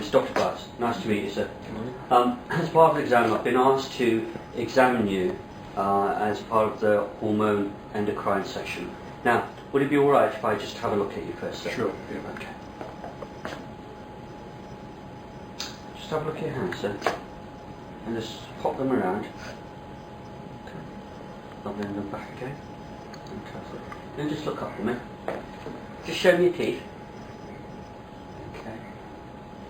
Mr. Dr. Glass. Nice to meet you, sir. As part of the exam, I've been asked to examine you as part of the hormone endocrine section. Now, would it be all right if I just have a look at you first, sir? Sure. Yeah. Okay. Just have a look at your hands, sir, and just pop them around. Okay. Lovely, and then back again. Fantastic. Then just look up for me. Just show me your teeth. Okay.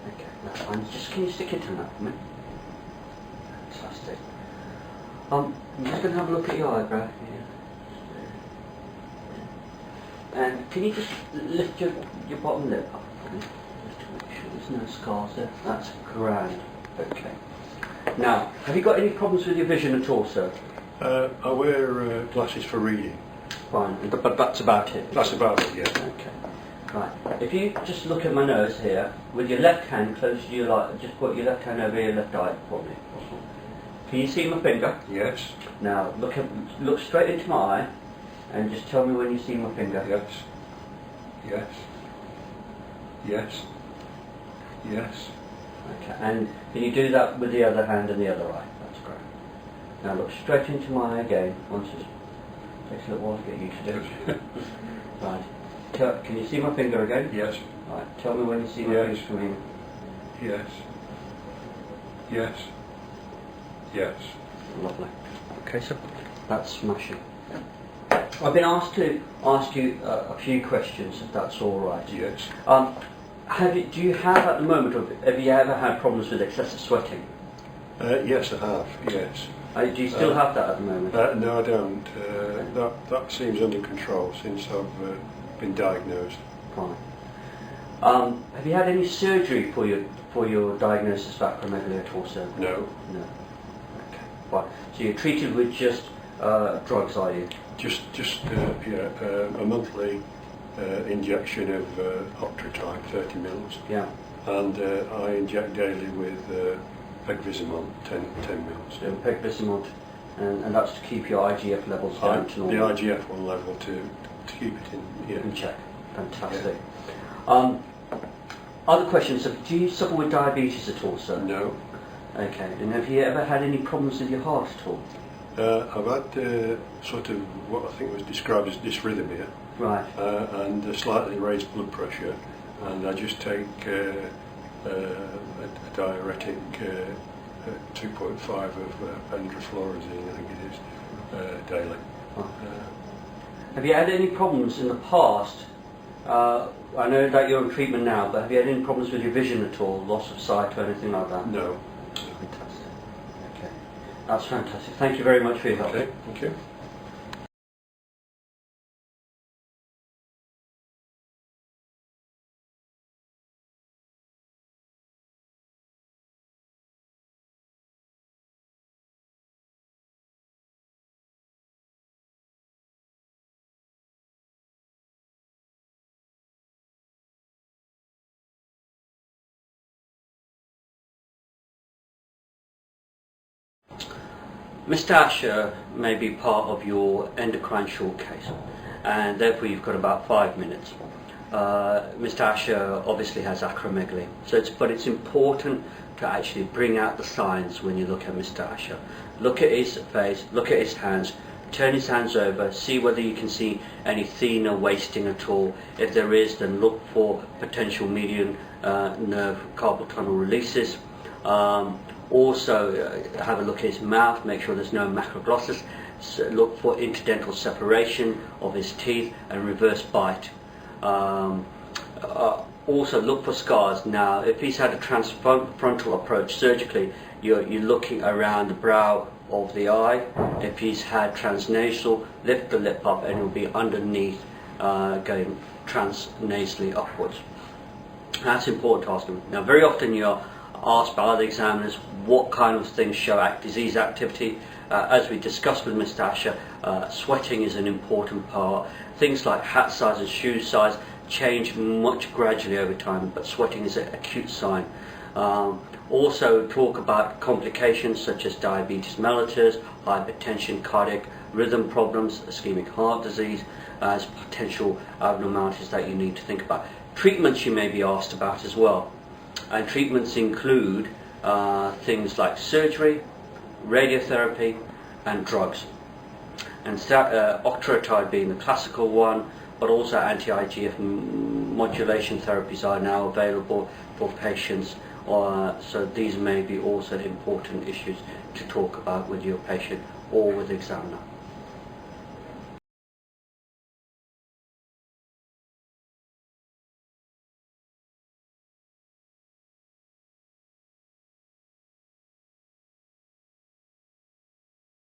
Okay, that's fine. Just can you stick your tongue out for me? Fantastic. I'm just going to have a look at your eyebrow here. And can you just lift your bottom lip up for me? Just to make sure there's no scars there. That's grand. Okay. Now, have you got any problems with your vision at all, sir? I wear glasses for reading. Fine, but that's about it. That's about it, yeah. Okay. Right. If you just look at my nose here, with your left hand close to your light, just put your left hand over your left eye for me. Can you see my finger? Yes. Now look straight into my eye, and just tell me when you see my finger. Yes. Yes. Yes. Yes. Okay. And can you do that with the other hand and the other eye? That's great. Now look straight into my eye again. Once it takes a little while to get used to it. Right. Can you see my finger again? Yes. Right. Tell me when you see my Yes. finger coming. Yes. Yes. Yes. Lovely. Okay, so that's smashing. I've been asked to ask you a few questions, if that's all right. Yes. Do you have at the moment, or have you ever had problems with excessive sweating? Yes, I have. Yes. Do you still have that at the moment? No, I don't. That seems under control since I've been diagnosed. Fine. Have you had any surgery for your diagnosis of acromegaly at all, sir? No. No. Okay. Fine. So you're treated with just drugs, are you? Just a monthly injection of Octreotide, 30 mils. Yeah. And I inject daily with Pegvisomant, 10 mils. So pegvisomant, and that's to keep your IGF levels down to normal. The IGF-1 level to keep it in check. Fantastic. Yeah. Other questions, do you suffer with diabetes at all, sir? No. Okay, and have you ever had any problems with your heart at all? I've had sort of what I think was described as dysrhythmia. Right. And a slightly raised blood pressure, and I just take a diuretic 2.5 of bendrafluoresine, I think it is, daily. Have you had any problems in the past? I know that you're in treatment now, but have you had any problems with your vision at all, loss of sight or anything like that? No. Fantastic. Okay, that's fantastic. Thank you very much for your help. Okay, thank you. Mr. Asher may be part of your endocrine short case, and therefore you've got about 5 minutes. Mr. Asher obviously has acromegaly, but it's important to actually bring out the signs when you look at Mr. Asher. Look at his face, look at his hands, turn his hands over, see whether you can see any thinner wasting at all. If there is, then look for potential median nerve carpal tunnel releases. Also have a look at his mouth, make sure there's no macroglossus. So look for interdental separation of his teeth and reverse bite. Also look for scars. Now if he's had a transfrontal approach surgically, you're looking around the brow of the eye. If he's had transnasal, lift the lip up and it will be underneath, going transnasally upwards. That's important to ask him. Now very often you're asked by other examiners what kind of things show disease activity. As we discussed with Mr. Asher, sweating is an important part. Things like hat size and shoe size change much gradually over time, but sweating is an acute sign. Also talk about complications such as diabetes mellitus, hypertension, cardiac rhythm problems, ischemic heart disease as potential abnormalities that you need to think about. Treatments you may be asked about as well. And treatments include things like surgery, radiotherapy and drugs. And octreotide being the classical one, but also anti-IGF modulation therapies are now available for patients. So these may be also important issues to talk about with your patient or with the examiner.